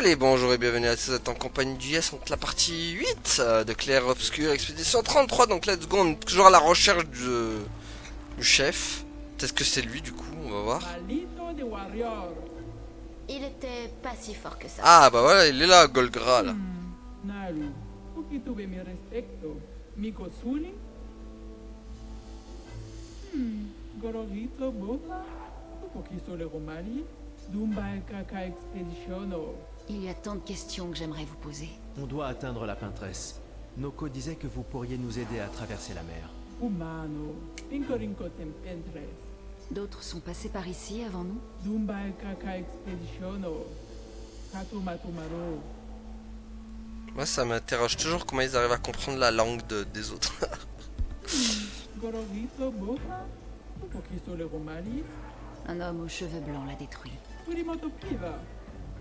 Allez, bonjour et bienvenue à tous, vous êtes en compagnie du Yes, contre la partie 8 de Clair Obscur, expédition 33, donc let's go, on est toujours à la recherche du chef. Peut-être que c'est lui du coup, on va voir. Il était pas si fort que ça. Ah bah voilà, il est là, Golgra là. Naru, tu tuve mi respecto. Miko Suni? Gorogito Boka? Tu le Romali? Dumba Kaka Expeditiono. Il y a tant de questions que j'aimerais vous poser. On doit atteindre la peintresse. Noko disait que vous pourriez nous aider à traverser la mer. Humano, Pinkorinko Tempentres. D'autres sont passés par ici avant nous? Dumba Kaka Expeditiono. Katumatumaro. Moi ça m'interroge toujours comment ils arrivent à comprendre la langue des autres. Gorogito Boka? Tu le Romali? Un homme aux cheveux blancs l'a détruit. Surimoto Priva.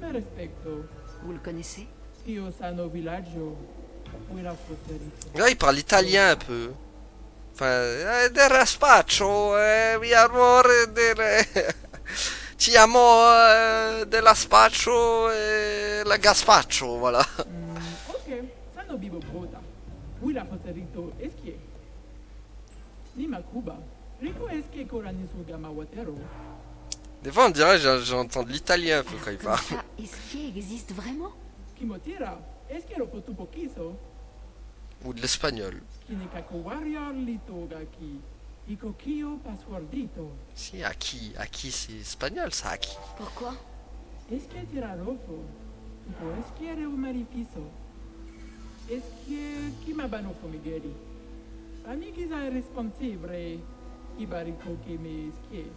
Me respecto. Vous le connaissez? Io sano villaggio. Uira Fosserito. Là il parle italien un peu. Enfin, del raspaccio, mi amore del... Ci amo della spaccio e la gaspaccio, voilà. Ok, sano bibo brota. Uira Fosserito eskie. Nima Kuba. Rico eskie koranisu gamawatero. Des fois on dirait j'entends de l'italien un peu quand il Comme parle. ça, Esquier existe vraiment? Kimotira, eskie lo fotupo kiso. Ou de l'espagnol. Kinikako warrior litogaki. Ikokio passwordito. Si, Aki c'est espagnol ça, Aki. Pourquoi? Eskie tirarofo. Tupo eskie reumarifiso. Eskie kimabano fomigeri. Amigiza irresponsibile. Ibariko keme eskie.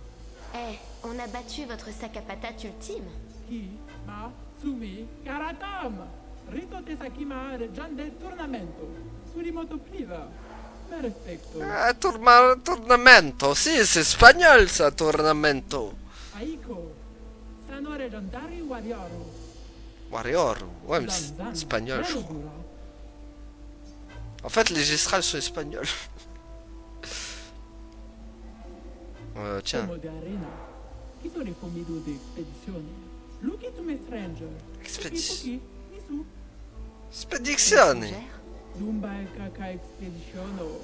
Eh, on a battu votre sac à patates ultime. Ki, ma, sumi, karatam. Rito tesakima reggian del tornamento. Surimoto priva. Me respecto. Tornamento, si c'est espagnol ça, tornamento. Aiko. Sano reggiandari warrior. Warrior, ouais mais c'est espagnol je crois. En fait les gestrales sont espagnols. Tiens. Como de arena. Chi sono i comido de expedizione? Luki to me stranger. Expedition. Nisu. Spedizione. Étrangère? Dumba e kaka expeditiono.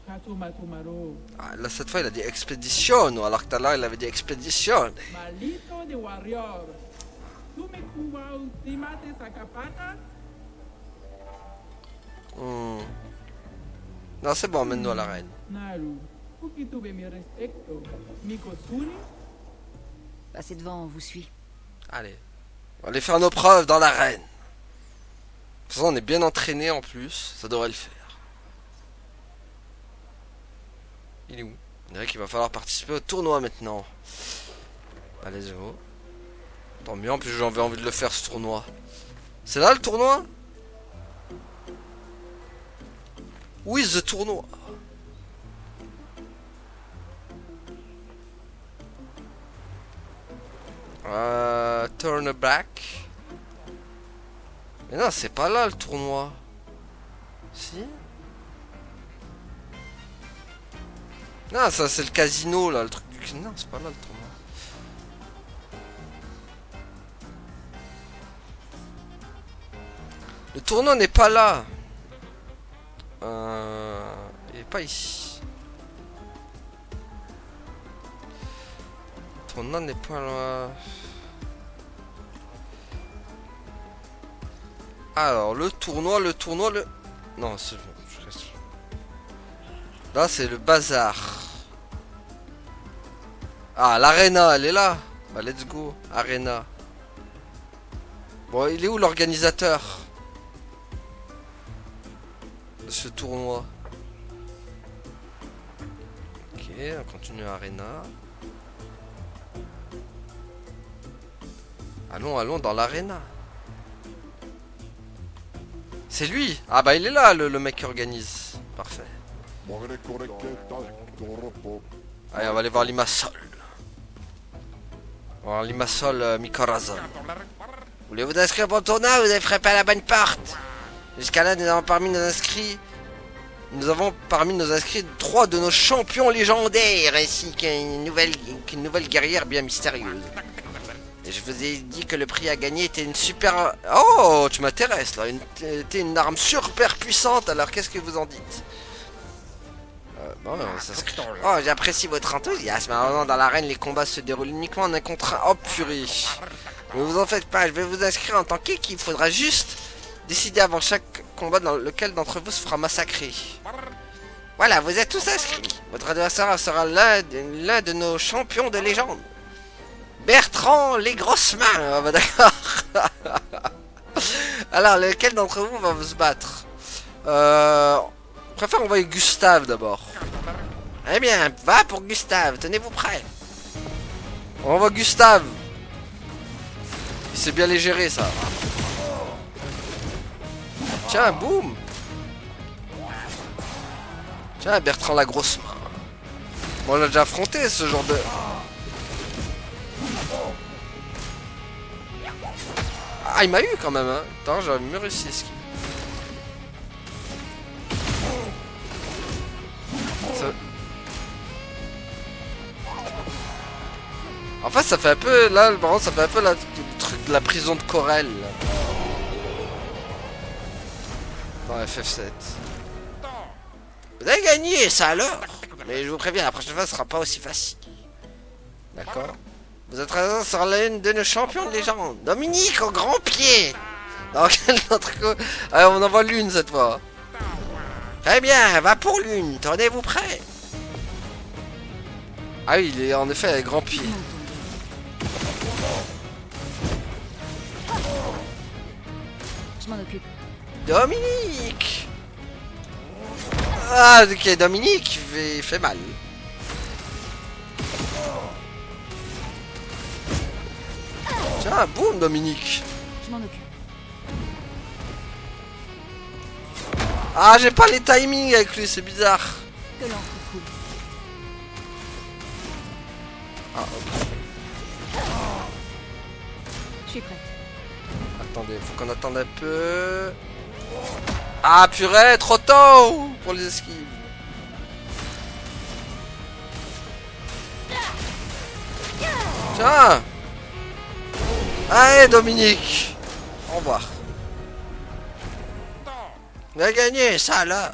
Katumatumaro. Ah, là cette fois il a dit expedition, alors que tout à l'heure il avait dit expédition. Malito de warrior. Tu me kuwa ultimate sakapata? Non c'est bon, emmène-nous à l'arène. Naru. Uki tuve mi respecto. Miko Suni? Passez devant, on vous suit. Allez, on va aller faire nos preuves dans l'arène. De toute façon on est bien entraîné en plus, ça devrait le faire. Il est où? On dirait qu'il va falloir participer au tournoi maintenant. Allez, go. Tant mieux, en plus j'avais envie de le faire ce tournoi. C'est là le tournoi? Où est le tournoi? Turn back. Mais non, c'est pas là le tournoi. Si? Non, ça c'est le casino là, le truc du casino. Non, c'est pas là le tournoi. Le tournoi n'est pas là. Il est pas ici. Le tournoi n'est pas là. Alors, le tournoi. Non, c'est bon. Là, c'est le bazar. Ah, l'arena, elle est là. Bah, let's go. Arena. Bon, il est où l'organisateur de ce tournoi? Ok, on continue Arena. Allons dans l'arena. C'est lui. Ah bah il est là le mec qui organise. Parfait. Allez, on va aller voir Limassol. On va voir Limassol Mikorazon. Voulez-vous inscrire pour le tournoi? Vous avez frappé à la bonne porte. Jusqu'à là, nous avons parmi nos inscrits 3 de nos champions légendaires, ainsi qu'une nouvelle guerrière bien mystérieuse. Et je vous ai dit que le prix à gagner était une super... Oh, tu m'intéresses là. Était une arme super puissante. Alors qu'est-ce que vous en dites? Bon, oh, j'apprécie votre enthousiasme. Alors, dans l'arène, les combats se déroulent uniquement en un contre un. Oh purée. Ne vous en faites pas, je vais vous inscrire en tant qu'équipe. Il faudra juste décider avant chaque combat dans lequel d'entre vous se fera massacrer. Voilà, vous êtes tous inscrits. Votre adversaire sera l'un de nos champions de légende. Bertrand les grosses mains. Ah bah d'accord. Alors, lequel d'entre vous va se battre? Je préfère envoyer Gustave d'abord. Eh bien, va pour Gustave, tenez-vous prêts. On envoie Gustave. Il sait bien les gérer ça. Tiens, boum. Tiens, Bertrand la grosse main. Bon, on l'a déjà affronté ce genre de... Ah, il m'a eu quand même, hein. Attends, j'aurais mieux réussi à esquiver. Ça... En fait, ça fait un peu... Là, par contre, ça fait un peu le truc de la prison de Corel. Dans FF7. Vous avez gagné, ça alors. Mais je vous préviens, la prochaine fois, ce sera pas aussi facile. D'accord. Vous êtes présent sur l'une de nos champions de légende, Dominique au grand pied. Dans quel autre coup? Allez, on envoie l'une cette fois. Très bien, va pour l'une, tenez-vous prêts. Ah oui, il est en effet à grand pied. Je m'en occupe. Dominique. Ah, ok, Dominique fait mal. Tiens, boum, Dominique. Je m'en occupe. Ah, j'ai pas les timings avec lui, c'est bizarre. Que l'encre coule. Ah, ok. Je suis prête. Attendez, faut qu'on attende un peu. Ah, purée, trop tôt pour les esquives. Tiens. Allez, Dominique. Au revoir. Vous avez gagné, ça alors.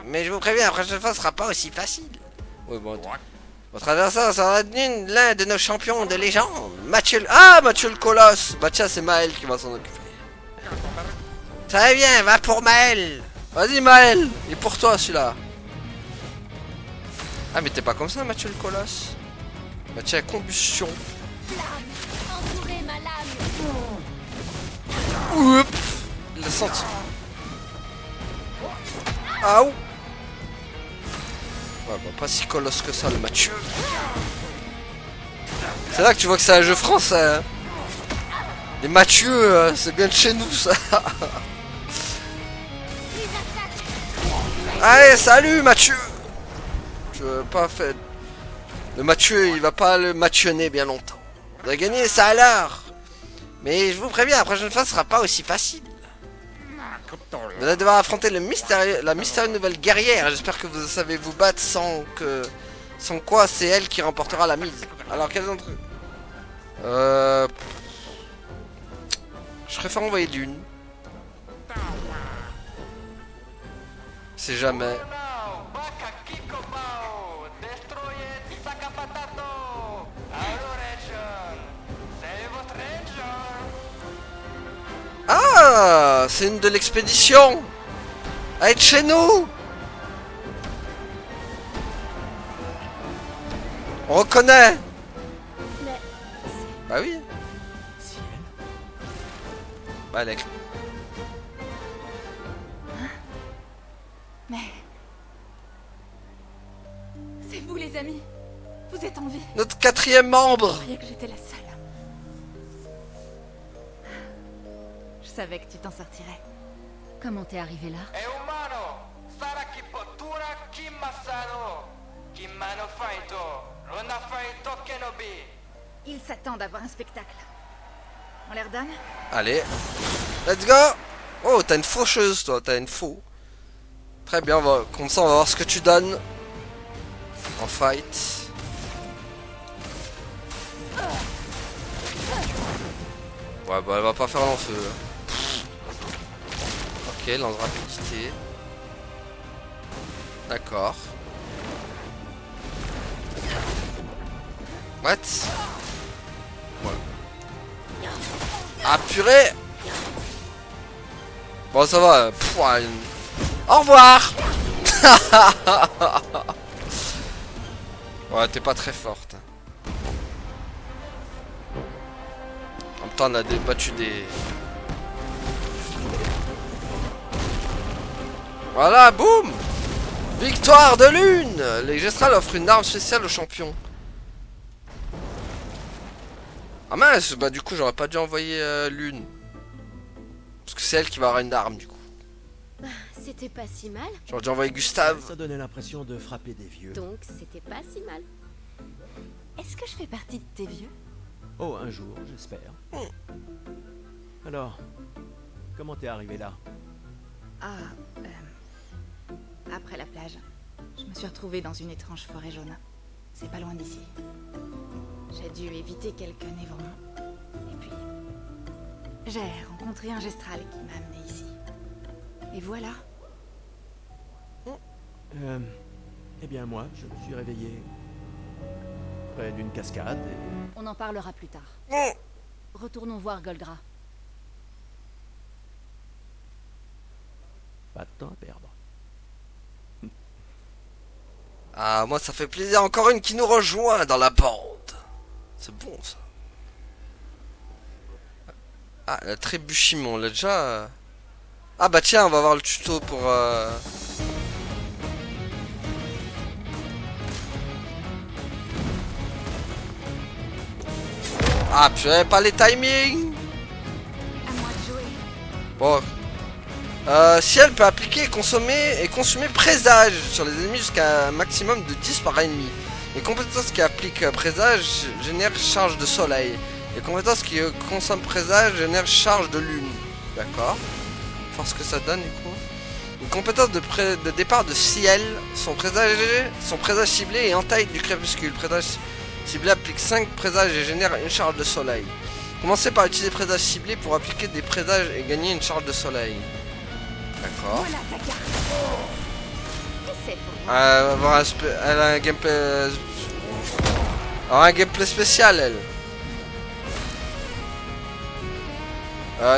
Mais je vous préviens, la prochaine fois, ce sera pas aussi facile. Oui, bon. Votre adversaire sera l'un de nos champions de légende. Mathieu... Ah, Mathieu le Colosse. Bah tiens, c'est Maël qui va s'en occuper. Très bien, va pour Maël. Vas-y, Maël. Il est pour toi, celui-là. Ah, mais t'es pas comme ça, Mathieu le Colosse. Bah tiens, combustion. Entourez ma lame. Oups. Il l'a senti. Ah, ouais, bah, pas si colosse que ça, le Mathieu. C'est là que tu vois que c'est un jeu français. Hein. Les Mathieu, c'est bien de chez nous, ça. Allez, salut, Mathieu. Je veux pas faire... Le Mathieu, il va pas le matchonner bien longtemps. Vous avez gagné, ça alors. Mais je vous préviens, la prochaine fois, ce sera pas aussi facile. Vous allez devoir affronter la mystérieuse nouvelle guerrière. J'espère que vous savez vous battre sans quoi c'est elle qui remportera la mise. Alors quels d'entre eux je préfère envoyer d'une. C'est jamais. Ah, c'est une de l'expédition. Elle est chez nous. On reconnaît. Mais Bah oui. Ciel. Bah elle est... Mais... C'est vous, les amis. Vous êtes en vie. Notre quatrième membre. Je croyais que j'étais la seule. Je savais que tu t'en sortirais. comment t'es arrivé là? È umano! Sarà chi pottura, chi massano! Chi mano faito! Non ha faito che no bi! Ils s'attendent à voir un spectacle. On les redonne? Allez. Let's go. Oh, t'as une faucheuse, toi. T'as une faux. Très bien, comme ça, on va voir ce que tu donnes. En fight. Ouais, bah elle va pas faire l'enfeu. Ok, lance rapidité. D'accord. What? Ouais. Ah purée! Bon ça va. Pff, ouais. Au revoir! Ouais, t'es pas très forte. En même temps, on a battu des... Voilà, boum! Victoire de Lune! Les Gestrales offrent une arme spéciale au champion. Ah mince, bah du coup, j'aurais pas dû envoyer Lune. Parce que c'est elle qui va avoir une arme, du coup. C'était pas si mal. J'aurais dû envoyer Gustave. Ça donnait l'impression de frapper des vieux. Donc, c'était pas si mal. Est-ce que je fais partie de tes vieux? Oh, un jour, j'espère. Alors, comment t'es arrivé là? Ah, après la plage, je me suis retrouvée dans une étrange forêt jaune. C'est pas loin d'ici. J'ai dû éviter quelques névrons. Et puis, j'ai rencontré un gestral qui m'a amené ici. Et voilà. Eh bien moi, je me suis réveillé près d'une cascade et... On en parlera plus tard. Retournons voir Goldra. Pas de temps à perdre. Ah, moi ça fait plaisir. Encore une qui nous rejoint dans la bande. C'est bon ça. Ah, la trébuchement, on l'a déjà... Ah bah tiens, on va voir le tuto pour... Ah purée, pas les timings. À moi de jouer. Bon. Si elle peut appliquer et consommer présage sur les ennemis jusqu'à un maximum de 10 par ennemi. Les compétences qui appliquent présage génèrent charge de soleil. Les compétences qui consomment présage génèrent charge de lune. D'accord. Voir ce que ça donne du coup. Les compétences de départ de ciel sont présage ciblé et entaille du crépuscule. Présage ciblé applique 5 présages et génère une charge de soleil. Commencez par utiliser présage ciblé pour appliquer des présages et gagner une charge de soleil. D'accord. Voilà ta carte. Essaie pour moi. Elle a un gameplay... Alors un gameplay spécial elle.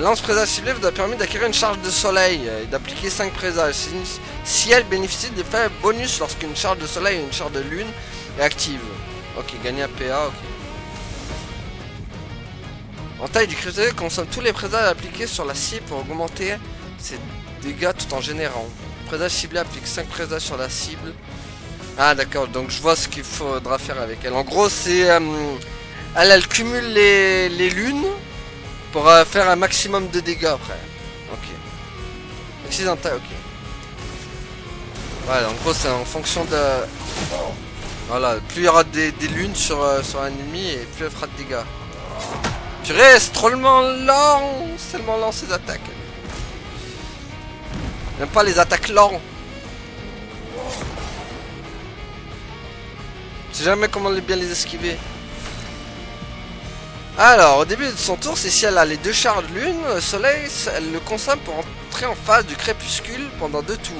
Lance présage ciblé vous a permis d'acquérir une charge de soleil et d'appliquer 5 présages. Si elle bénéficie d'effets bonus lorsqu'une charge de soleil et une charge de lune est active. Ok, gagner un PA, ok. En taille du crépuscule consomme tous les présages appliqués sur la cible pour augmenter ses dégâts tout en générant. Présage ciblé applique 5 présages sur la cible. Ah d'accord, donc je vois ce qu'il faudra faire avec elle. En gros c'est... elle cumule les lunes pour faire un maximum de dégâts après. Ok. Accidental, ok. Voilà, en gros c'est en fonction de... Voilà, plus il y aura des lunes sur un ennemi et plus elle fera de dégâts. Purée, c'est tellement lent. C'est tellement lent ces attaques. J'aime pas les attaques lentes. Je sais jamais comment bien les esquiver. Alors, au début de son tour, c'est si elle a les 2 charges de lune, le soleil, elle le consomme pour entrer en phase du crépuscule pendant 2 tours.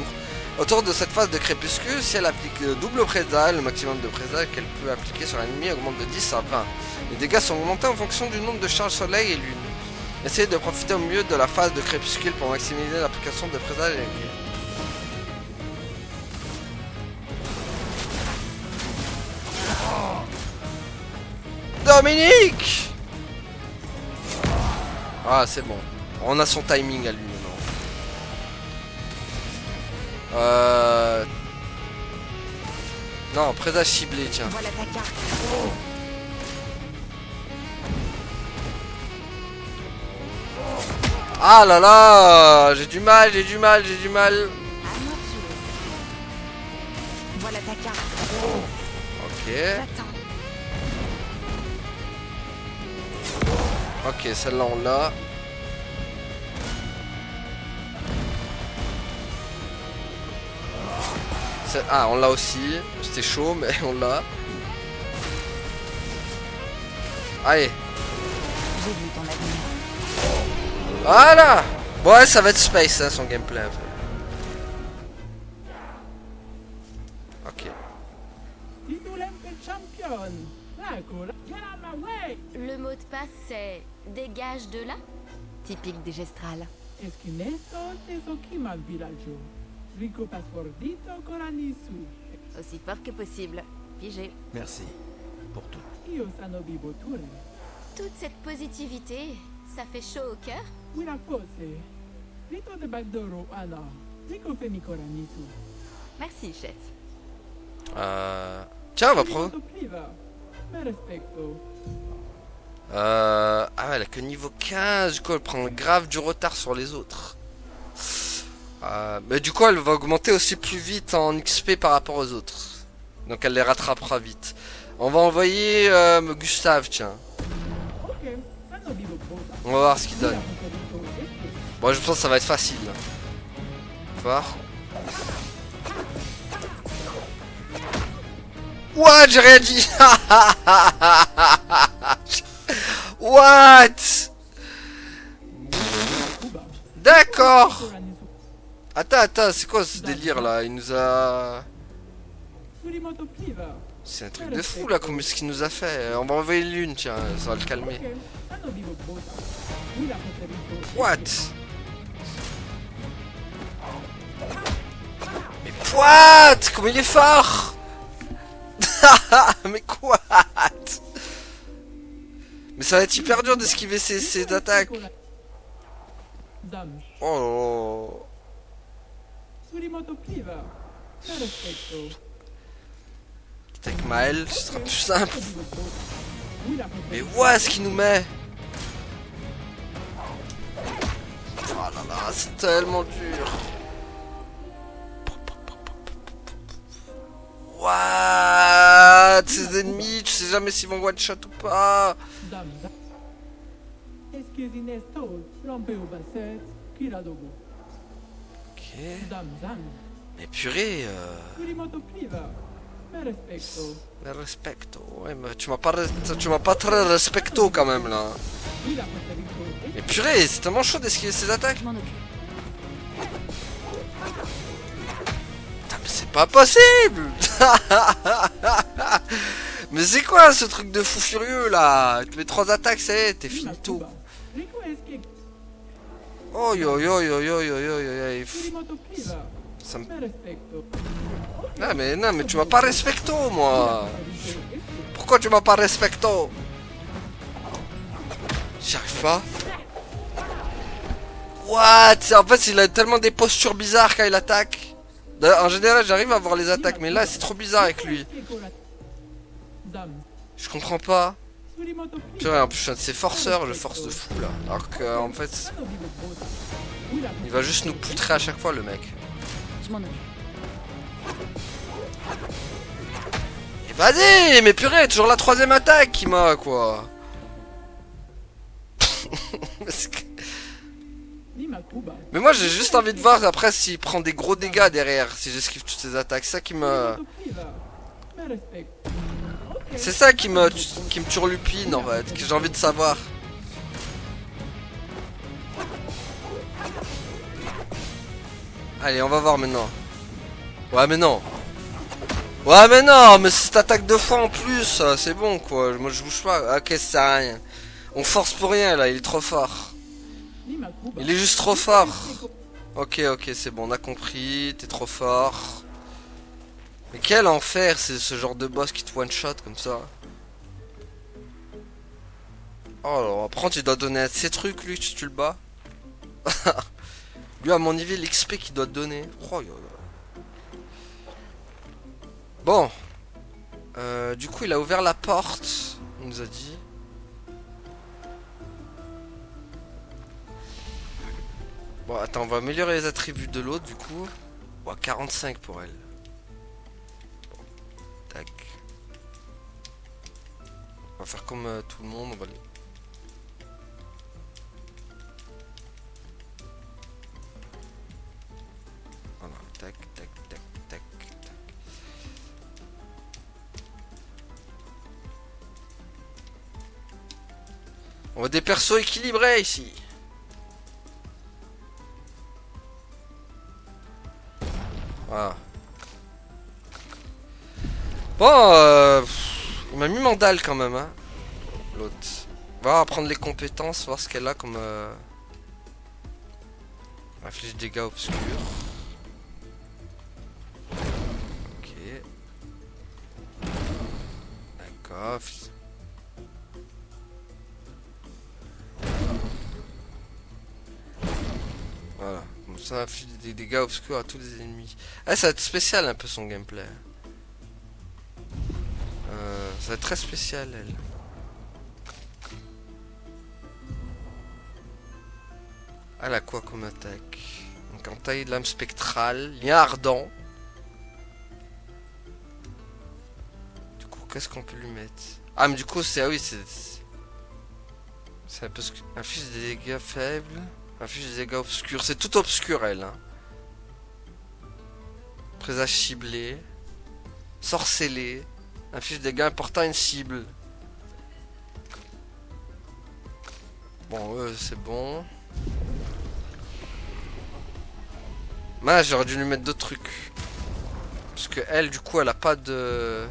Autour de cette phase de crépuscule, si elle applique le double présage, le maximum de présage qu'elle peut appliquer sur l'ennemi augmente de 10 à 20. Les dégâts sont augmentés en fonction du nombre de charges soleil et lune. Essayez de profiter au mieux de la phase de crépuscule pour maximiser l'application de présage et... Dominique! Ah c'est bon. On a son timing à lui maintenant. Non, présage ciblé, tiens. Voilà ta carte. Ah là là! J'ai du mal. À moi de jouer. Voilà ta carte. Ok. J'attends. Ok, celle-là on l'a. Ah, on l'a aussi. C'était chaud, mais on l'a. Allez. J'ai vu ton avenir. Voilà. Bon, ouais, ça va être space, hein, son gameplay. Un peu. Ok. Si tu l'aimes que championne, ecco, get out my way! Le mot de passe, c'est dégage de là. Typique des gestrales. Esquinesto teso chiama il villaggio. Rico pasfordito coranisu. Aussi fort que possible. Pigé. Merci pour tout. Io sano vivo ture. Toute cette positivité, ça fait chaud au cœur. Wila fosse. Rito de Bagdoro, Anna. Rico femi coranisu. Merci, chef. Tiens, on va prendre. Moto priva. Me respecto. Ah ouais, elle a que niveau 15, du coup elle prend grave du retard sur les autres. Mais du coup elle va augmenter aussi plus vite en XP par rapport aux autres. Donc elle les rattrapera vite. On va envoyer Gustave, tiens. Ok, sano vivo posa. On va voir ce qu'il donne. Wila preferito esque. Bon, je pense que ça va être facile. Faut voir. What? J'ai rien dit. What? Cuba. D'accord. Coranisu. Attends, c'est quoi ce délire là? Il nous a... Surimoto priva. C'est un truc de fou là, comme ce qu'il nous a fait. On va envoyer l'une, tiens, ça va le calmer. Ok, sano vivo posa. Wila preferito What? esque. Mais what? Comment il est fort? Mais quoi? Mais ça va être hyper dur d'esquiver ces attaques. Zam. Oh. Surimoto priva. Me respecto. Avec Maël, ce sera plus simple. Sano vivo posa. Wila Mais preferito what ce qu'il nous met? Oh là là, c'est tellement dur. What? Ces ennemis, tu sais jamais s'ils vont one shot ou pas. Zam, zam. Esquisinesto, rompeu basset, kiradogo. Ok. Zam, zam. Mais purée, Surimoto priva. Me respecto. le respecto. Ouais, mais tu m'as pas très respecto quand même là. Wila preferito esque. Mais purée, c'est tellement chaud d'esquiver ces attaques. Je m'en occupe. Putain, mais c'est pas possible. Mais c'est quoi ce truc de fou furieux là? Tu mets 3 attaques, ça y est, t'es Wila finito. Cuba. Rico esque. Oh yo yo yo yo yo yo yo yo. Surimoto priva. Ça me... Me respecto. Ah mais non, mais tu m'as pas respecto moi. Preferito esque. Pourquoi tu m'as pas respecto? J'y arrive pas. What? En fait, il a tellement des postures bizarres quand il attaque. En général, j'arrive à voir les attaques, mais là, c'est trop bizarre avec lui. Zam. Je comprends pas. Surimoto Tu priva. vois, en plus, je suis un de ses forceurs, je force de fou là. Alors que, en fait, Sano vivo posa. Wila il va juste nous poutrer à chaque fois, le mec. Je m'en occupe. Et vas-y, mais purée, toujours la 3ème attaque qui m'a, quoi. Lima Cuba. Mais moi, j'ai juste envie de voir après s'il prend des gros dégâts derrière, si j'esquive toutes ces attaques. C'est ça qui me... Surimoto priva. Me respecto. Ok. C'est ça qui me turlupine, en fait, que j'ai envie de savoir. Allez, on va voir maintenant. Ouais, mais non. Ouais, mais non, mais cette attaque 2 fois en plus, c'est bon, quoi. Moi, je bouge pas. Ok, ça sert à rien. On force pour rien, là, il est trop fort. Lima Cuba. Il est juste trop fort. Ok, c'est bon, on a compris. T'es trop fort. Mais quel enfer, c'est ce genre de boss qui te one-shot comme ça. Oh, alors, après, tu dois donner ces trucs, lui, si tu le bats. Lui, à mon niveau, l'XP qu'il doit te donner. Oh, yo, yo. Bon. Du coup, il a ouvert la porte. Il nous a dit. Bon, attends, on va améliorer les attributs de l'autre, du coup. Bon, 45 pour elle. Bon. Tac. On va faire comme tout le monde. On va... Voilà, tac, tac, tac, tac, tac. On a des persos équilibrés ici. Bon, il m'a mis mandale quand même, hein. L'autre. On va prendre les compétences, voir ce qu'elle a comme... Inflige dégâts obscurs. Ok. D'accord. Voilà. Comme ça inflige des dégâts obscurs à tous les ennemis. Ah, ça va être spécial un peu son gameplay. Ça va être très spécial, elle. Elle a quoi comme attaque? Donc en taille de lame spectrale, lien ardent. Du coup, qu'est-ce qu'on peut lui mettre? Ah, mais du coup, c'est... Ah oui, c'est un peu... Inflige des dégâts faibles. Inflige des dégâts obscurs. C'est tout obscur, elle. Hein. Présage ciblé. Sorcelé. Inflige des dégâts importants à une cible. Bon, c'est bon. Mais j'aurais dû lui mettre d'autres trucs. Parce que elle, du coup, elle a pas de...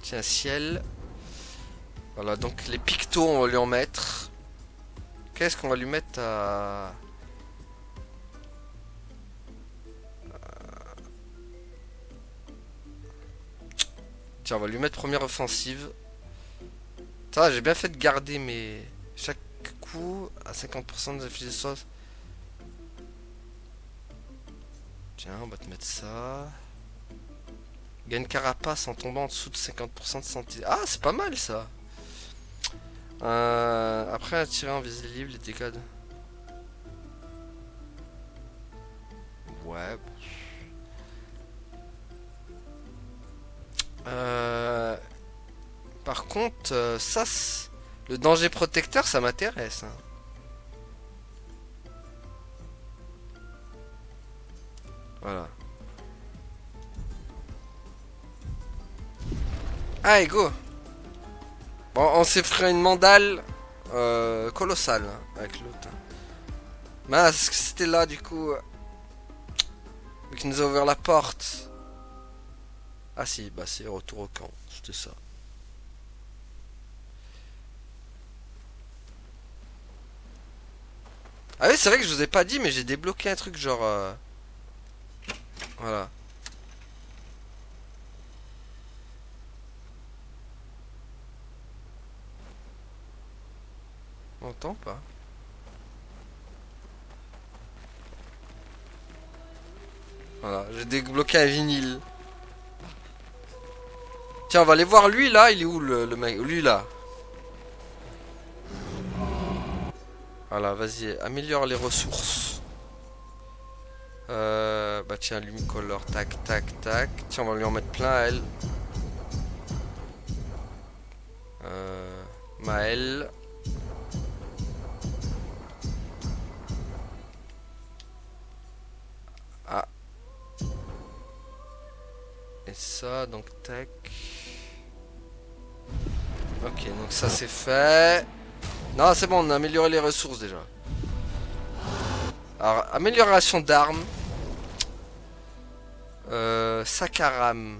Tiens, ciel. Voilà, donc les pictos, on va lui en mettre. Qu'est-ce qu'on va lui mettre à... Tiens, on va lui mettre première offensive. Ça, j'ai bien fait de garder mes... Chaque coup à 50% des affiliés de sauce. Tiens, on va te mettre ça. Gagne carapace en tombant en dessous de 50% de santé. Ah, c'est pas mal ça. Après, attirer en visée libre les dégâts de... Ouais. Par contre, ça, le danger protecteur, ça m'intéresse. Hein. Voilà. Allez, go. Bon, on s'est fait une mandale colossale hein, avec l'autre. Mais est-ce que c'était là, du coup vu qu'il nous a ouvert la porte. Ah si, bah c'est retour au camp, c'était ça. Ah oui, c'est vrai que je vous ai pas dit, mais j'ai débloqué un truc genre... Voilà. On entend pas? Voilà, j'ai débloqué un vinyle. Tiens, on va aller voir lui là, il est où le mec? Lui là. Voilà, vas-y, améliore les ressources. Bah tiens, Lumicolor, tac, tac, tac. Tiens, on va lui en mettre plein à elle. Maël. Ah. Et ça, donc tac. Ok, donc ça c'est fait. Non, c'est bon, on a amélioré les ressources déjà. Alors, amélioration d'armes. Sakaram.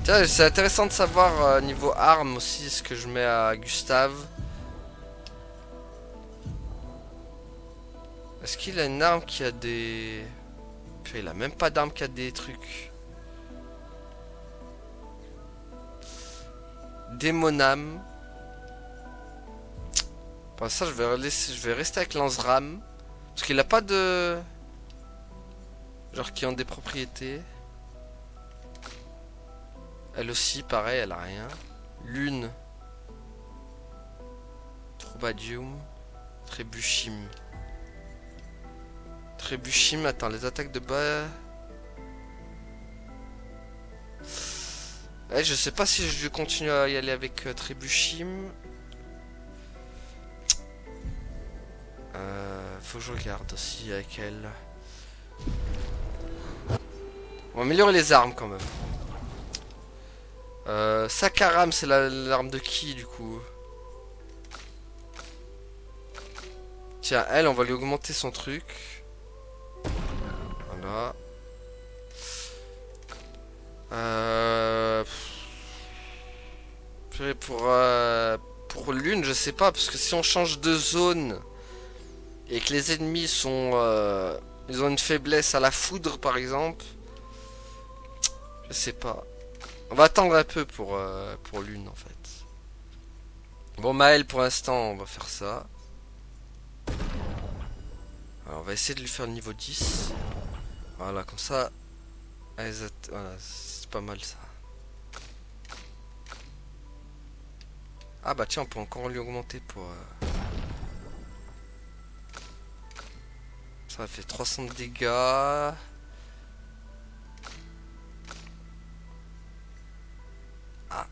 Tiens, c'est intéressant de savoir niveau armes aussi ce que je mets à Gustave. Est-ce qu'il a une arme qui a des... Puis il a même pas d'arme qui a des trucs. Démonam. Pour ça, je vais rester avec lance-ram. Parce qu'il a pas de... Genre qui ont des propriétés. Elle aussi, pareil, elle a rien. Lune. Troubadium. Trébuchim. Trébuchim, attends, les attaques de bas... Ouais, je sais pas si je vais continuer à y aller avec Trébuchim. Faut que je regarde aussi avec elle. On va améliorer les armes quand même. Sakaram, c'est l'arme de qui du coup? Tiens, elle, on va lui augmenter son truc. Voilà. Euh... Pour l'une, je sais pas, parce que si on change de zone et que les ennemis sont... ils ont une faiblesse à la foudre, par exemple. Je sais pas. On va attendre un peu pour l'une, en fait. Bon, Maël, pour l'instant, on va faire ça. Alors, on va essayer de lui faire le niveau 10. Voilà, comme ça... Voilà, c'est pas mal, ça. Ah bah tiens, on peut encore lui augmenter pour... Ça fait 300 de dégâts. Ah,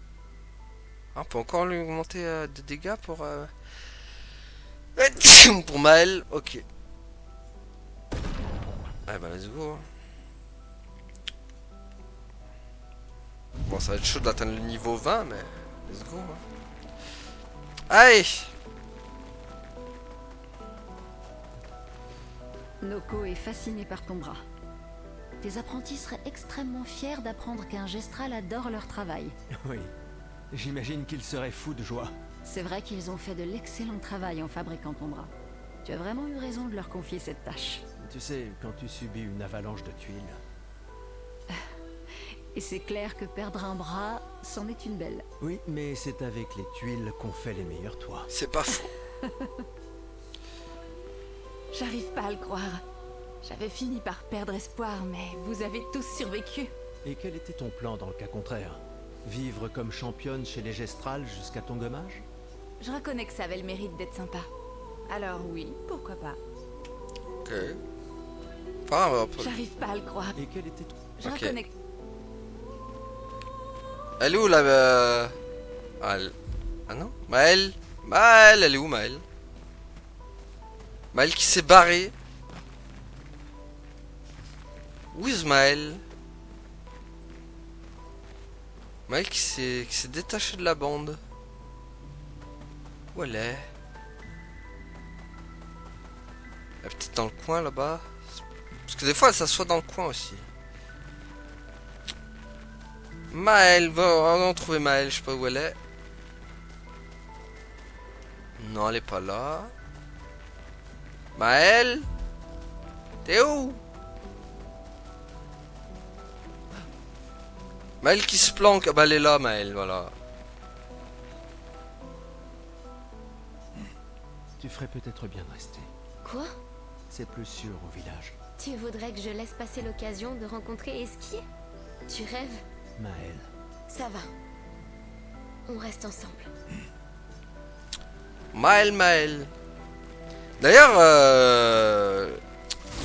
on peut encore lui augmenter de dégâts pour... pour Maël, ok. Ah bah let's go. Bon, ça va être chaud d'atteindre le niveau 20, mais let's go. Allez. Noko est fasciné par ton bras. Tes apprentis seraient extrêmement fiers d'apprendre qu'un gestral adore leur travail. Oui. J'imagine qu'il serait fou de joie. C'est vrai qu'ils ont fait de l'excellent travail en fabriquant ton bras. Tu as vraiment eu raison de leur confier cette tâche. Tu sais, quand tu subis une avalanche de tuiles... Et c'est clair que perdre un bras, c'en est une belle. Oui, mais c'est avec les tuiles qu'on fait les meilleurs toits. C'est pas faux. J'arrive pas à le croire. J'avais fini par perdre espoir, mais vous avez tous survécu. Et quel était ton plan dans le cas contraire? Vivre comme championne chez les Gestrales jusqu'à ton gommage? Je reconnais que ça avait le mérite d'être sympa. Alors oui, pourquoi pas. Ok. Enfin, J'arrive pas à le croire. Et quel était ton... Je Ok. reconnais que... Elle est où la... Ah non, Maël. Maël, elle est où Maël? Maël qui s'est barré. Où est Maël? Maël qui s'est détaché de la bande. Où elle est? Elle est peut-être dans le coin là-bas. Parce que des fois elle s'assoit dans le coin aussi. Maël, on va trouver Maël, je sais pas où elle est. Non, elle est pas là. Maël? T'es où? Maël qui se planque. Ah bah elle est là, Maël, voilà. Tu ferais peut-être bien de rester. Quoi? C'est plus sûr au village. Tu voudrais que je laisse passer l'occasion de rencontrer Esquier? Tu rêves? Maël. Ça va. On reste ensemble. Maël, Maël. D'ailleurs,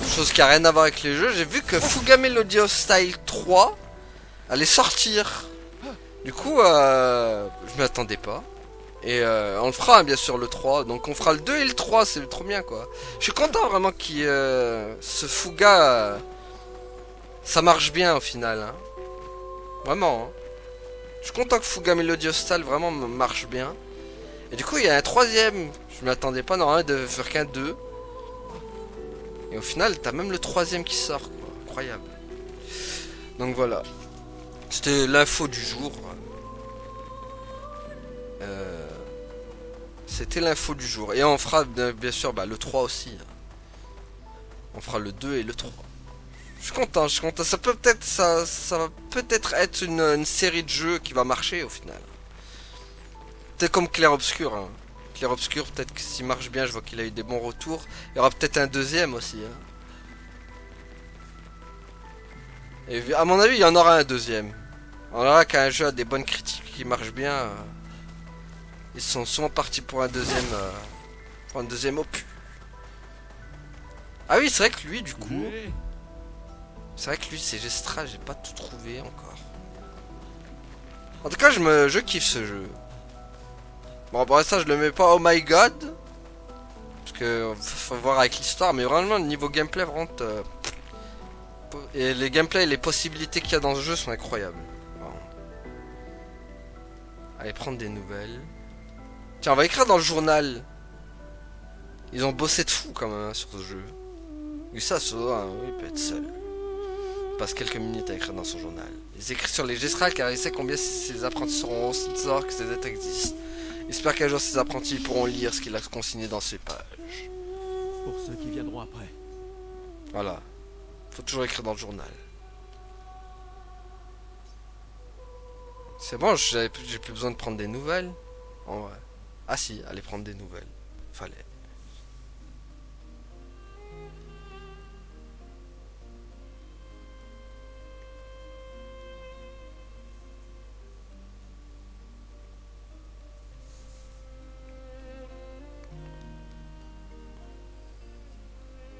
chose qui a rien à voir avec les jeux, j'ai vu que Fuga Melody of Style 3 allait sortir. Du coup, je m'y attendais pas. Et on le fera, hein, bien sûr, le 3. Donc on fera le 2 et le 3, c'est trop bien, quoi. Je suis content, vraiment, ce Fuga... ça marche bien, au final. Hein. Vraiment. Hein. Je suis content que Fuga Melody of Style, vraiment, marche bien. Et du coup, il y a un troisième. Je m'y attendais pas, normalement, de faire qu'un 2. Et au final, t'as même le troisième qui sort, quoi. Incroyable. Donc voilà. C'était l'info du jour. C'était l'info du jour. Et on fera, bien sûr, bah, le 3 aussi. On fera le 2 et le 3. Je suis content, je suis content. Ça peut peut-être ça va peut-être être une série de jeux qui va marcher au final. Peut-être comme Clair Obscur. Hein. Clair Obscur, peut-être que s'il marche bien, je vois qu'il a eu des bons retours. Il y aura peut-être un deuxième aussi. Hein. Et à mon avis, il y en aura un deuxième. On aura qu'un jeu a des bonnes critiques qui marche bien. Ils sont souvent partis pour un deuxième opus. Ah oui, c'est vrai que lui, du coup... C'est vrai que lui, c'est Gestral, j'ai pas tout trouvé encore. En tout cas, je kiffe ce jeu. Bon, pour ça, je le mets pas oh my god. Parce que faut voir avec l'histoire, mais vraiment, le niveau gameplay, vraiment... et les gameplays et les possibilités qu'il y a dans ce jeu sont incroyables. Bon. Allez, prendre des nouvelles. Tiens, on va écrire dans le journal. Ils ont bossé de fou quand même hein, sur ce jeu. Et ça, oui, il peut être seul. passe quelques minutes à écrire dans son journal. Il écrit sur les gestrales car il sait combien ses apprentis seront aussi tort que ces êtres existent. Il espère qu'un jour ses apprentis pourront lire ce qu'il a consigné dans ses pages. Pour ceux qui viendront après. Voilà. Faut toujours écrire dans le journal. C'est bon, j'ai plus besoin de prendre des nouvelles. En vrai. Ah si, aller prendre des nouvelles. Fallait.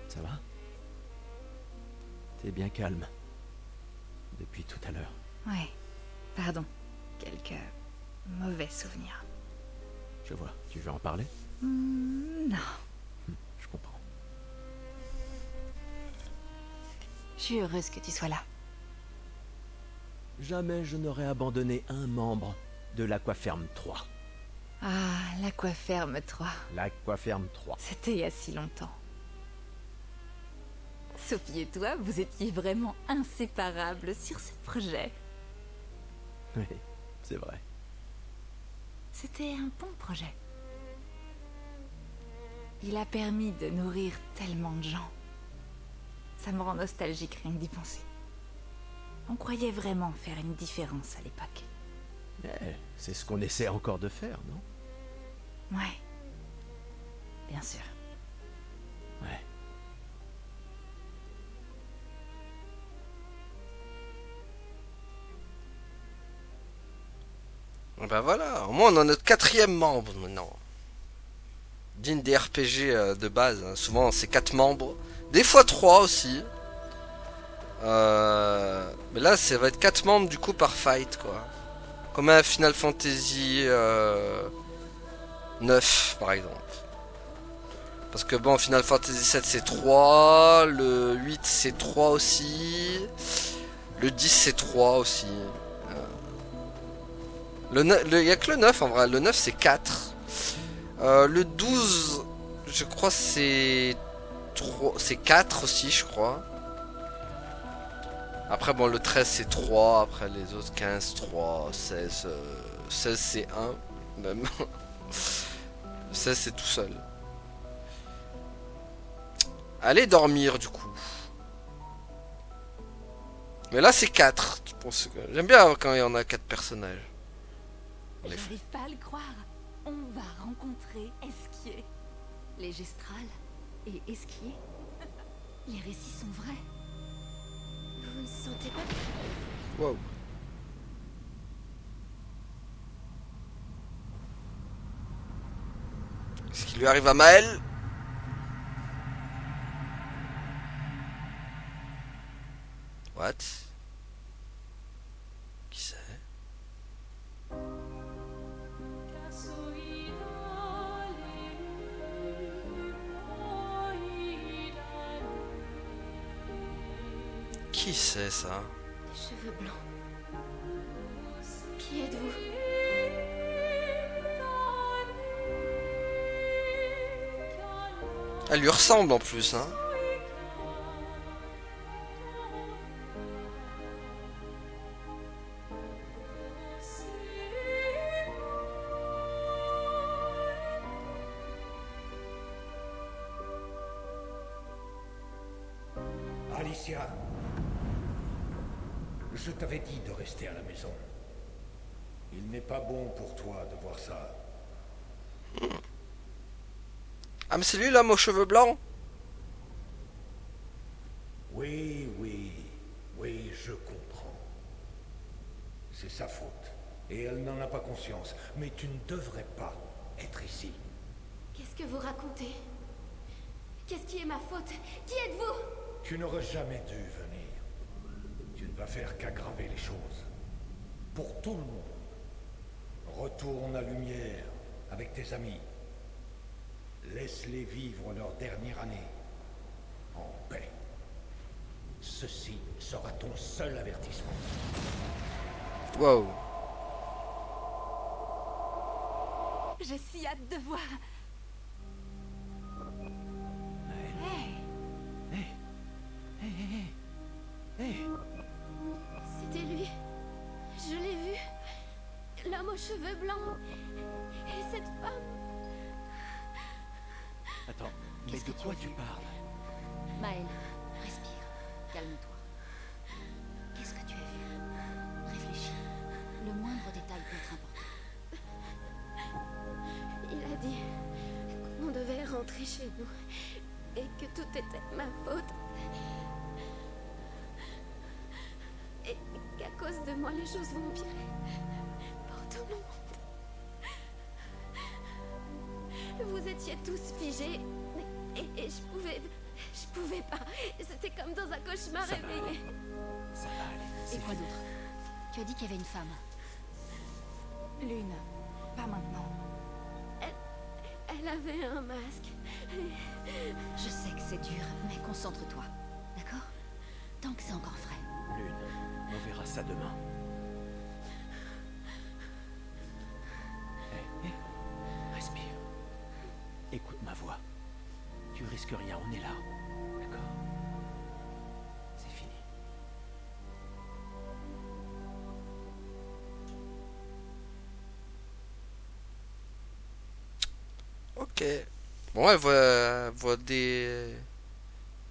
Ça va? T'es bien calme. Depuis tout à l'heure. Ouais, pardon. Quelques mauvais souvenirs. Je vois. Tu veux en parler? Non. Je comprends. Je suis heureuse que tu sois là. Jamais je n'aurais abandonné un membre de l'Aquaferme 3. Ah, l'Aquaferme 3. L'Aquaferme 3. C'était il y a si longtemps. Sophie et toi, vous étiez vraiment inséparables sur ce projet. Oui, c'est vrai. C'était un bon projet. Il a permis de nourrir tellement de gens. Ça me rend nostalgique rien que d'y penser. On croyait vraiment faire une différence à l'époque. C'est ce qu'on essaie encore de faire, non? Ouais. Bien sûr. Ouais. Ben voilà, au moins on a notre 4e membre maintenant. Digne des RPG de base, hein. Souvent c'est 4 membres, des fois 3 aussi. Mais là ça va être 4 membres du coup par fight quoi. Comme un Final Fantasy 9 par exemple. Parce que bon, Final Fantasy 7 c'est 3, le 8 c'est 3 aussi, le 10 c'est 3 aussi. Il n'y a que le 9 en vrai, le 9 c'est 4. Le 12, je crois c'est 4 aussi, je crois. Après bon, le 13 c'est 3, après les autres 15, 3, 16, 16 c'est 1 même. 16 c'est tout seul. Allez dormir du coup. Mais là c'est 4. J'aime bien quand il y en a 4 personnages. J'arrive pas à le croire. On va rencontrer Esquier. Les gestrales et Esquier. Les récits sont vrais. Vous ne sentez pas... Wow. Qu'est-ce qui lui arrive à Maël? What? Qui c'est? Qui c'est ça? Des cheveux blancs. Qui êtes-vous? Elle lui ressemble en plus, hein? Alicia, je t'avais dit de rester à la maison. Il n'est pas bon pour toi de voir ça. Ah mais c'est lui l'homme aux cheveux blancs? Oui, je comprends. C'est sa faute. Et elle n'en a pas conscience. Mais tu ne devrais pas être ici. Qu'est-ce que vous racontez? Qu'est-ce qui est ma faute? Qui êtes-vous? Tu n'aurais jamais dû venir. Tu ne vas faire qu'aggraver les choses. Pour tout le monde. Retourne à Lumière avec tes amis. Laisse-les vivre leur dernière année. En paix. Ceci sera ton seul avertissement. Wow. J'ai si hâte de voir. Hey. Hey. l'homme aux cheveux blancs. Et cette femme. Attends, mais Qu'est-ce de que tu quoi as tu vu? parles? Maël, respire. Calme-toi. Qu'est-ce que tu as vu? Réfléchis. Le moindre détail peut être important. Il a dit qu'on devait rentrer chez nous. Et que tout était ma faute. Et qu'à cause de moi, les choses vont empirer. Pour tout le monde. Vous étiez tous figés. Et je pouvais pas. C'était comme dans un cauchemar Ça va. réveillé. Ça va aller. Et c'est quoi fini. d'autre? Tu as dit qu'il y avait une femme. Lune, pas maintenant. Elle avait un masque. Je sais que c'est dur, mais concentre-toi. D'accord? Tant que c'est encore frais. Lune, on verra ça demain. Hé, respire. Écoute ma voix. Tu risques rien, on est là. D'accord? C'est fini. Ok. Bon, elle voit des...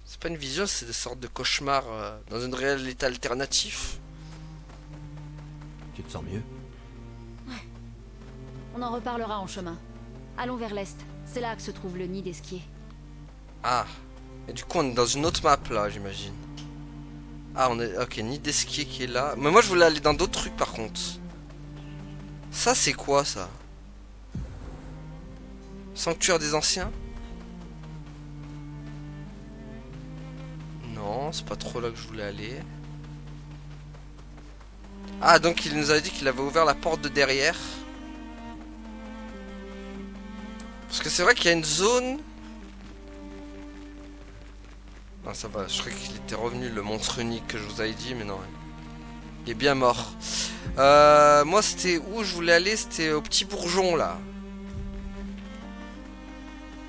C'est pas une vision, c'est des sortes de cauchemars dans une réalité alternative. Tu te sens mieux? On en reparlera en chemin. Allons vers l'est. C'est là que se trouve le nid d'Esquier. Ah. Et du coup, on est dans une autre map là, j'imagine. Ah, on est... Ok, nid d'esquier qui est là. Mais moi, je voulais aller dans d'autres trucs par contre. Ça, c'est quoi ça? Sanctuaire des anciens? Non, c'est pas trop là que je voulais aller. Ah, donc il nous a dit qu'il avait ouvert la porte de derrière. Parce que c'est vrai qu'il y a une zone... Non, ça va, je croyais qu'il était revenu, le monstre unique que je vous avais dit, mais non. Il est bien mort. Moi, c'était où je voulais aller? C'était au petit bourgeon, là.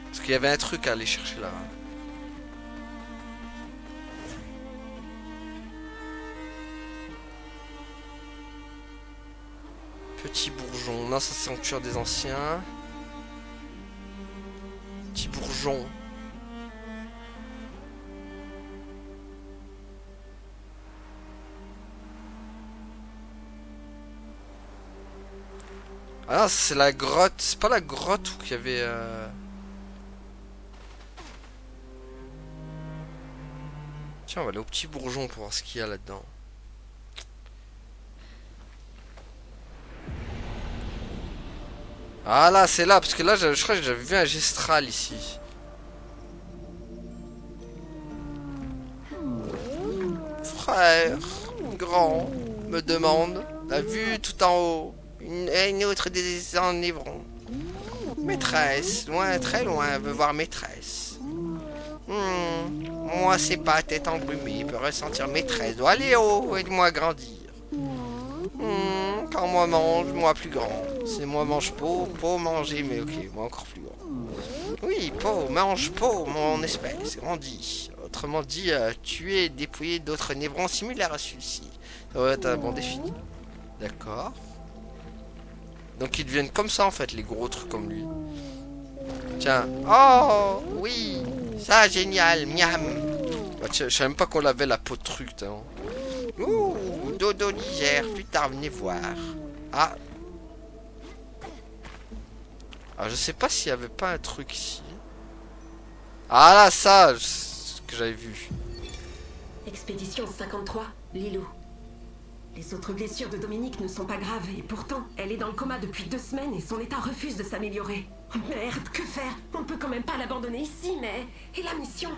Parce qu'il y avait un truc à aller chercher, là. Petit bourgeon. Non, ça c'est sanctuaire des anciens. Petit bourgeon. Ah, c'est la grotte. C'est pas la grotte où il y avait... Tiens, on va aller au petit bourgeon pour voir ce qu'il y a là-dedans. Ah là, c'est là, parce que là, je crois que j'avais vu un gestral ici. Frère, grand, me demande la vue tout en haut. Une autre des environs. Maîtresse, loin, très loin, veut voir maîtresse. Moi, c'est pas tête embrumée, peut ressentir maîtresse. Dois aller haut, aide-moi grandir. Quand moi mange, moi plus grand. C'est moi mange peau, peau manger, mais ok, moi encore plus grand. Oui, peau, mange peau, mon espèce, grandit. Autrement dit, tuer et dépouiller d'autres névrons similaires à celui-ci. Ça va être un bon défi. D'accord. Donc ils deviennent comme ça en fait, les gros trucs comme lui. Tiens. Oh, oui. Ça, génial, miam. Bah, je savais même pas qu'on avait la peau de truc, hein. Ouh, dodo légère, plus tard, venez voir. Ah. Alors, je sais pas s'il y avait pas un truc ici. Ah là, ça, ce que j'avais vu. Expédition 53, Lilou. Les autres blessures de Dominique ne sont pas graves et pourtant, elle est dans le coma depuis 2 semaines et son état refuse de s'améliorer. Oh merde, que faire? On ne peut quand même pas l'abandonner ici, mais... Et la mission?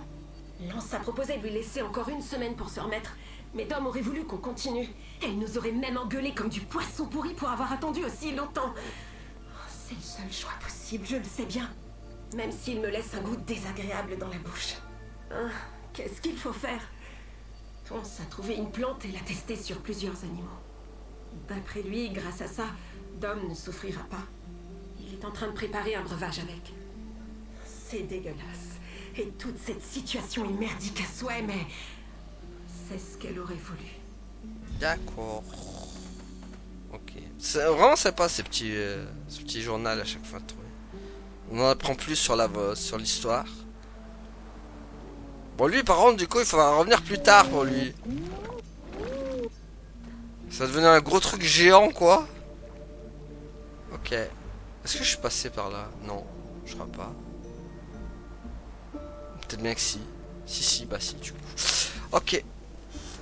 Lance a proposé de lui laisser encore 1 semaine pour se remettre, mais Dom aurait voulu qu'on continue. Elle nous aurait même engueulé comme du poisson pourri pour avoir attendu aussi longtemps. Oh, c'est le seul choix possible, je le sais bien. Même s'il me laisse un goût désagréable dans la bouche. Ah, qu'est-ce qu'il faut faire? Ponce a trouvé une plante et l'a testée sur plusieurs animaux. D'après lui, grâce à ça, Dom ne souffrira pas. Il est en train de préparer un breuvage avec. C'est dégueulasse. Et toute cette situation est merdique à souhait, mais... c'est ce qu'elle aurait voulu. D'accord. Ok. C'est vraiment sympa ces petits, ce petit journal à chaque fois. On en apprend plus sur sur l'histoire. Bon lui par contre du coup il faudra revenir plus tard pour lui. Ça va devenir un gros truc géant quoi. Ok. Est-ce que je suis passé par là? Non, je crois pas. Peut-être bien que si. Si, bah si, du coup. Ok.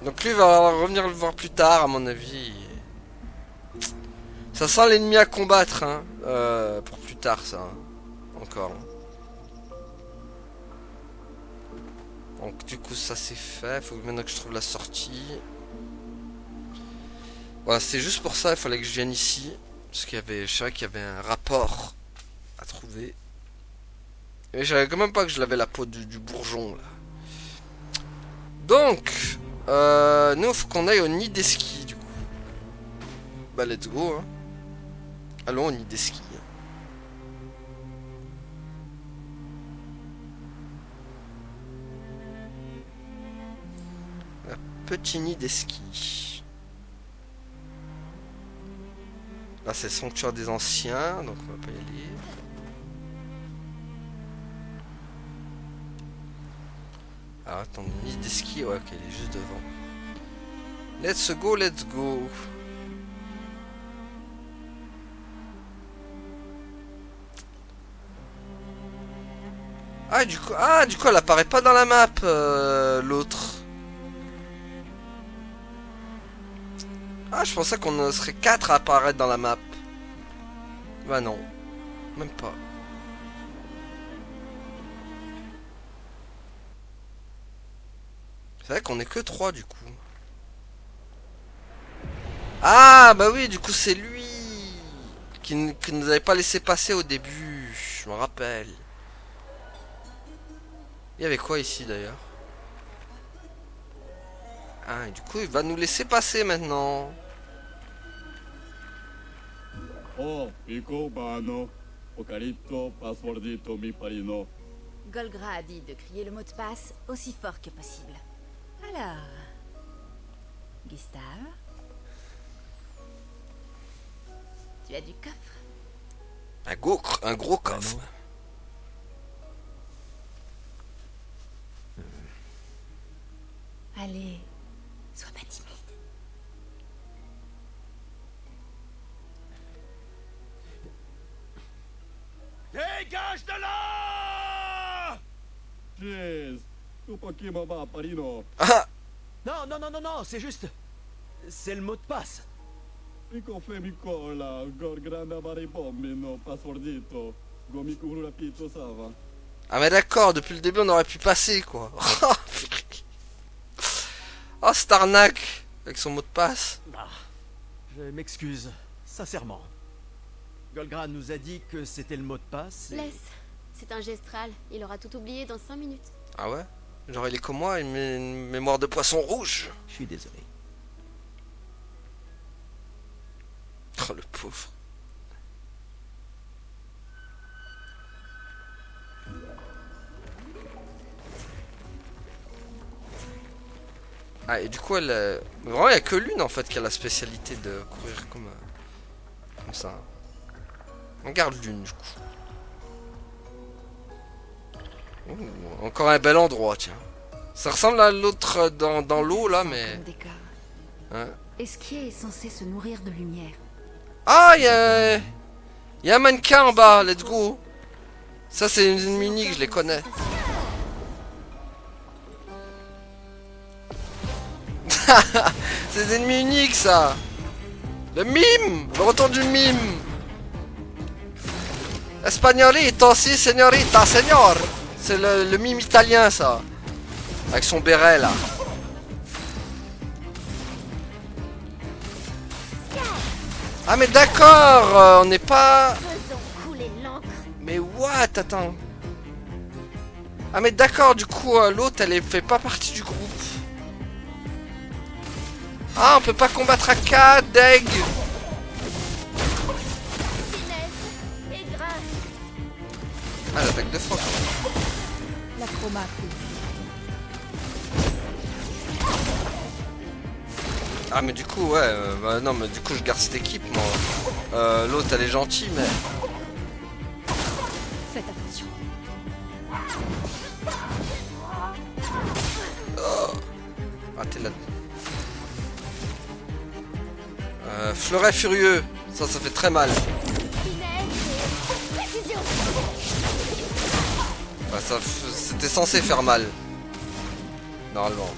Donc lui va revenir le voir plus tard, à mon avis. Ça sent l'ennemi à combattre, hein. Pour plus tard, ça. Encore. Donc du coup, ça c'est fait. Faut que maintenant que je trouve la sortie. Voilà, c'est juste pour ça, il fallait que je vienne ici. Parce qu'il y avait, je savais qu'il y avait un rapport à trouver. Et je savais quand même pas que je l'avais la peau du bourgeon là. Donc, nous faut qu'on aille au nid des skis du coup. Bah let's go hein. Allons au nid des skis. Un petit nid des skis. Là c'est le sanctuaire des anciens, donc on va pas y aller. Alors attends, nid des skis, ouais ok, elle est juste devant. Let's go, let's go. Du coup elle apparaît pas dans la map, l'autre. Ah, je pensais qu'on serait 4 à apparaître dans la map. Bah non, même pas. C'est vrai qu'on est que 3 du coup. Ah bah oui, du coup c'est lui qui nous avait pas laissé passer au début. Je me rappelle. Il y avait quoi ici d'ailleurs? Ah, et du coup il va nous laisser passer maintenant. Oh, Picobano, Ocarito, Passwordito, mi parino. Golgra a dit de crier le mot de passe aussi fort que possible. Alors... Gustave? Tu as du coffre? Un gros coffre. Allez, sois pas timide. Dégage de là! Jeez, tu pas qui mama parino. Ah! Non, non, non, non, non, c'est juste... C'est le mot de passe. Pico femicola, gorgrana maribombino, passwordito, gomiku rapito sava. Ah mais d'accord, depuis le début on aurait pu passer quoi. Oh cette arnaque avec son mot de passe. Ah, je m'excuse, sincèrement. Golgra nous a dit que c'était le mot de passe. Laisse. C'est un gestral. Il aura tout oublié dans 5 minutes. Ah ouais? Genre il est comme moi, il met une mémoire de poisson rouge. Je suis désolé. Oh le pauvre. Ah et du coup elle... Vraiment il n'y a que l'une en fait qui a la spécialité de courir comme ça. On garde l'une du coup. Ouh, encore un bel endroit tiens. Ça ressemble à l'autre dans l'eau là mais... Hein? Esquier est censé se nourrir de lumière. Ah il y a un mannequin en bas, let's go. Ça c'est une mini, je les connais. C'est des ennemis uniques ça. Le mime. Le retour du mime. Espagnolito, si señorita, señor. C'est le mime italien ça. Avec son béret là. Ah mais d'accord, on n'est pas... Faisons couler l'encre. Mais what? Attends. Ah mais d'accord, du coup l'autre elle fait pas partie du groupe. Ah on peut pas combattre à 4, deg. Finesse et grâce. Ah l'attaque de phoque. La chroma. Ah mais du coup ouais, bah non mais du coup je garde cette équipe moi. L'autre elle est gentille mais... Faites attention. Oh. Ah t'es là. Fleuret furieux, ça fait très mal. Bah, c'était censé faire mal. Normalement.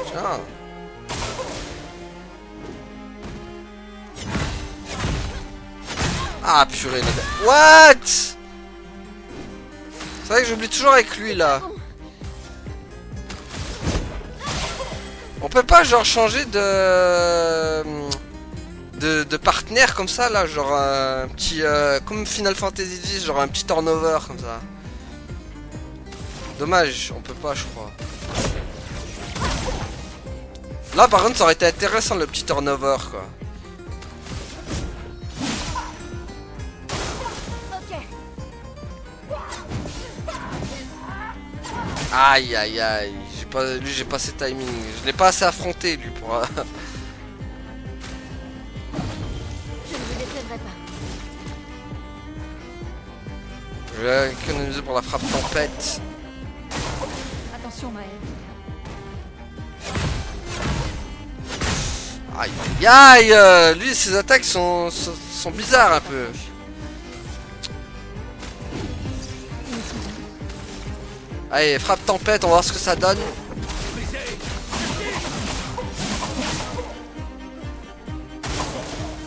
Tiens. Ah purée. What? C'est vrai que j'oublie toujours avec lui là. On peut pas genre changer de partenaire comme ça là, genre un petit comme Final Fantasy X, genre un petit turnover comme ça. Dommage, on peut pas je crois. Là par contre ça aurait été intéressant le petit turnover quoi. Aïe aïe aïe, lui j'ai pas ses timings, je l'ai pas assez affronté lui pour... Je ne vous décevrai pas. Je vais économiser pour la frappe tempête. Attention, Maël. Aïe aïe aïe, lui ses attaques sont bizarres un peu. Allez, frappe tempête, on va voir ce que ça donne.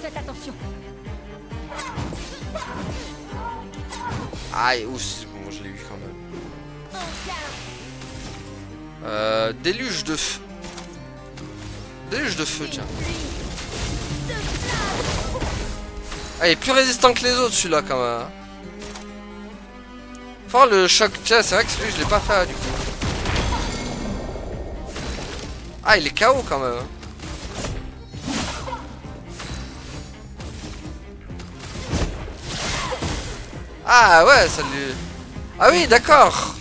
Faites attention. Aïe, ouf, bon, je l'ai eu quand même. Déluge de feu. Déluge de feu, tiens. Ah, il est plus résistant que les autres, celui-là, quand même. Enfin, le choc, tiens, c'est vrai que celui, je l'ai pas fait, du coup. Ah, il est KO, quand même. Ah, ouais, ça lui... Ah oui, d'accord.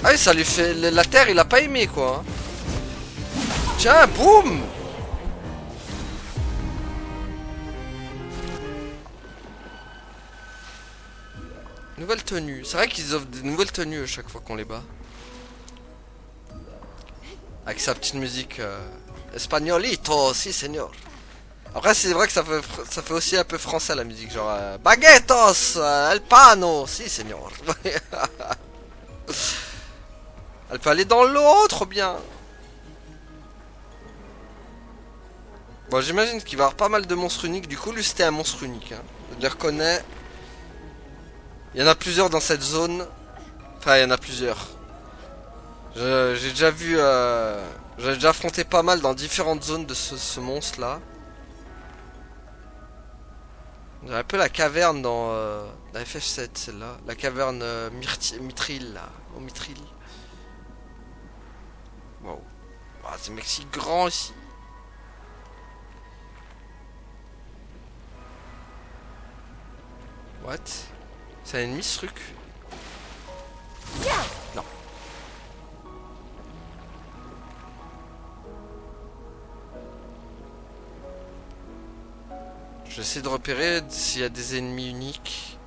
Ah oui, ça lui fait... La terre, il a pas aimé, quoi. Tiens, boum. Nouvelle tenue. C'est vrai qu'ils offrent des nouvelles tenues à chaque fois qu'on les bat. Avec sa petite musique espagnolito, si señor. Après c'est vrai que ça fait aussi un peu français la musique, genre baguetos, el pano, si señor. Elle peut aller dans l'eau, trop bien. Bon, j'imagine qu'il va y avoir pas mal de monstres uniques. Du coup, lui c'était un monstre unique, hein. Je le reconnais. Il y en a plusieurs dans cette zone. Enfin, il y en a plusieurs. J'ai déjà vu... J'ai déjà affronté pas mal dans différentes zones de ce monstre là. On a un peu la caverne dans la FF7 celle-là. La caverne Mithril là. Au Mithril. Wow. Ah, c'est mec si grand ici. What? C'est un ennemi ce truc? Non. J'essaie de repérer s'il y a des ennemis uniques.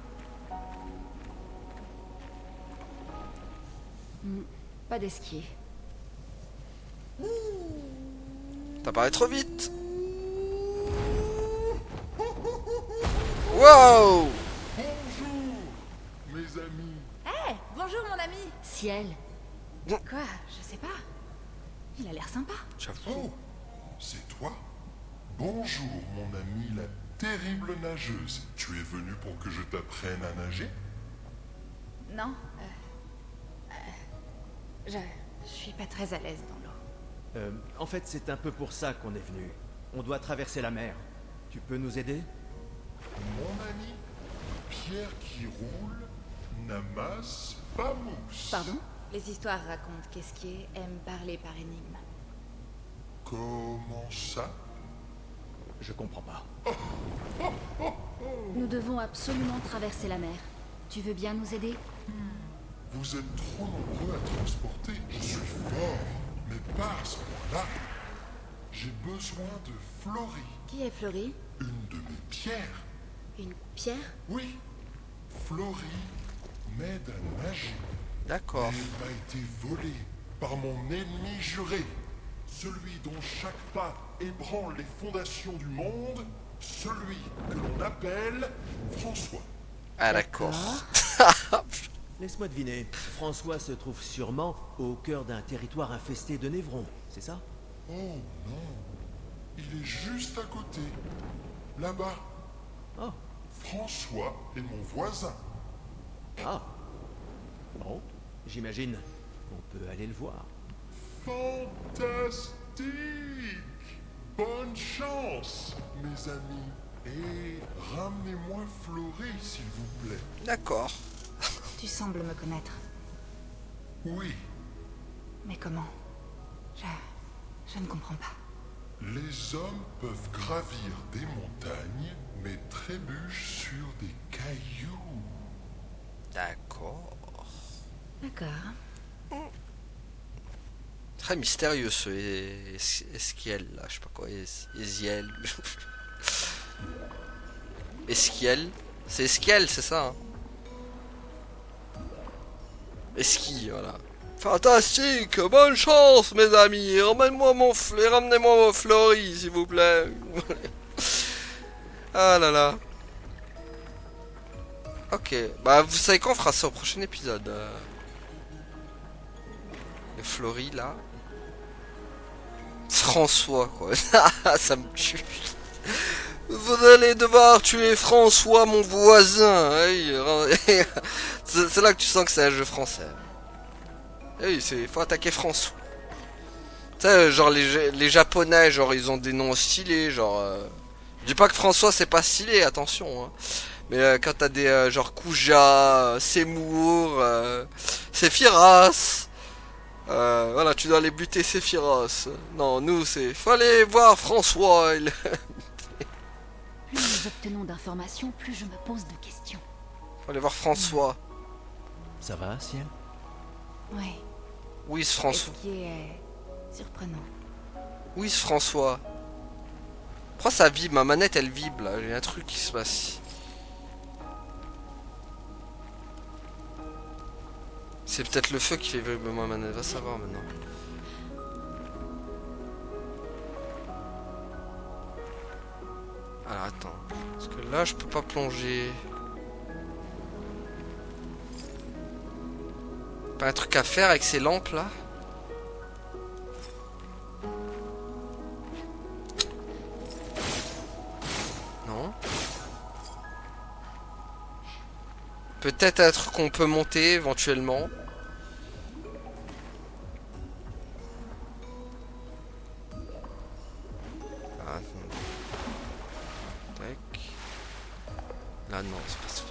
Pas d'esquier. T'as parlé trop vite. Wow. Mes amis. Hey, bonjour mon ami. Ciel. Quoi? Je sais pas. Il a l'air sympa. Oh, c'est toi? Bonjour mon ami la terrible nageuse. Tu es venu pour que je t'apprenne à nager? Non. Je suis pas très à l'aise dans l'eau. En fait, c'est un peu pour ça qu'on est venu. On doit traverser la mer. Tu peux nous aider? Mon ami, pierre qui roule n'amasse pas mousse. Pardon? Les histoires racontent qu'Esquier aime parler par énigme. Comment ça? Je comprends pas. Nous devons absolument traverser la mer. Tu veux bien nous aider? Vous êtes trop nombreux à transporter. Je suis fort, mais pas à ce point-là. J'ai besoin de Flory. Qui est Flory? Une de mes pierres. Une pierre? Oui. Flory m'aide à nager. D'accord. Mais elle m'a été volée par mon ennemi juré. Celui dont chaque pas ébranle les fondations du monde. Celui que l'on appelle François. Ah d'accord. Laisse-moi deviner. François se trouve sûrement au cœur d'un territoire infesté de Névrons, c'est ça? Oh non. Il est juste à côté. Là-bas. Oh. François est mon voisin. Ah. Bon, j'imagine qu'on peut aller le voir. Fantastique! Bonne chance, mes amis. Et ramenez-moi Flory, s'il vous plaît. D'accord. Tu sembles me connaître. Oui, Mais comment? Je ne comprends pas. les hommes peuvent gravir des montagnes, mais trébuchent sur des cailloux. D'accord. D'accord. Très mystérieux ce Esquiel là, je sais pas quoi, Esiel. Esquiel. C'est Esquiel, c'est ça hein. Esqui, voilà. Fantastique, bonne chance mes amis, ramenez-moi mon Flory s'il vous plaît. Ah là là. Ok, bah vous savez quoi, on fera ça au prochain épisode. Le Flory là. François quoi, ça me tue. Vous allez devoir tuer François mon voisin. C'est là que tu sens que c'est un jeu français. Oui, faut attaquer François. Tu sais, genre les japonais, genre ils ont des noms stylés, genre... Je dis pas que François c'est pas stylé, attention. Hein. Mais quand t'as des genre Kuja, Seymour, Sephiras... voilà, tu dois aller buter Sephiras. Non, nous c'est... Faut aller voir François. Plus nous obtenons d'informations, plus je me pose de questions. Faut aller voir François. Ça va, Ciel? Oui. Oui, ce François. Ce qui est surprenant. Oui, ce François. Pourquoi ça vibre? Ma manette elle vibre là. J'ai un truc qui se passe. C'est peut-être le feu qui fait vibrer ma manette. Va savoir maintenant. Alors attends. Parce que là je peux pas plonger. Pas un truc à faire avec ces lampes là? Non. Peut-être un truc qu'on peut monter éventuellement. Ah, tac. Là non, ça passe pas.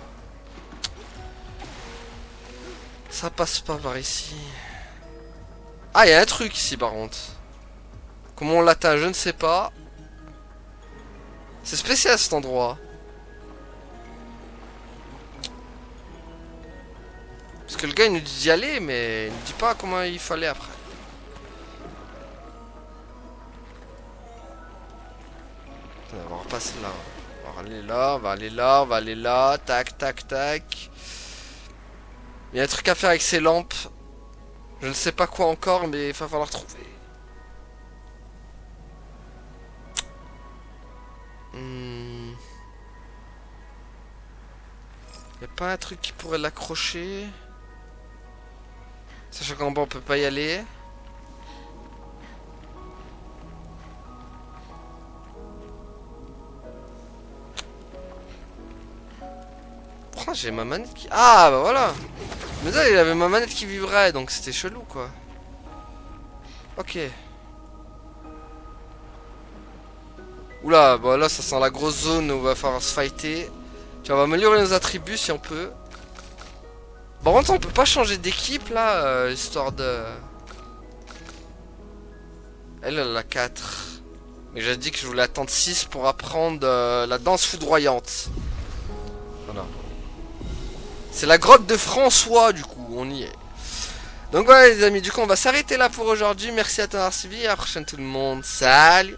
Ça passe pas par ici. Ah, il y a un truc ici par contre. Comment on l'atteint, je ne sais pas. C'est spécial cet endroit. Parce que le gars il nous dit d'y aller, mais il ne dit pas comment il fallait après. Attends, on va repasser là. On va aller là, on va aller là, on va aller là. Tac, tac, tac. Il y a un truc à faire avec ces lampes. Je ne sais pas quoi encore, mais il va falloir trouver. Il n'y a pas un truc qui pourrait l'accrocher? Sachant qu'en bas on peut pas y aller. Pourquoi j'ai ma manette qui... Ah bah voilà. Mais là il avait ma manette qui vibrait, donc c'était chelou quoi. Ok. Oula, bah là ça sent la grosse zone où il va falloir se fighter. Tiens, on va améliorer nos attributs si on peut. Par contre on peut pas changer d'équipe là, histoire de... Elle a 4. Mais j'ai dit que je voulais attendre 6 pour apprendre la danse foudroyante. C'est la grotte de François, du coup, on y est. Donc voilà les amis, du coup on va s'arrêter là pour aujourd'hui. Merci à toi d'avoir suivi, à la prochaine tout le monde, salut.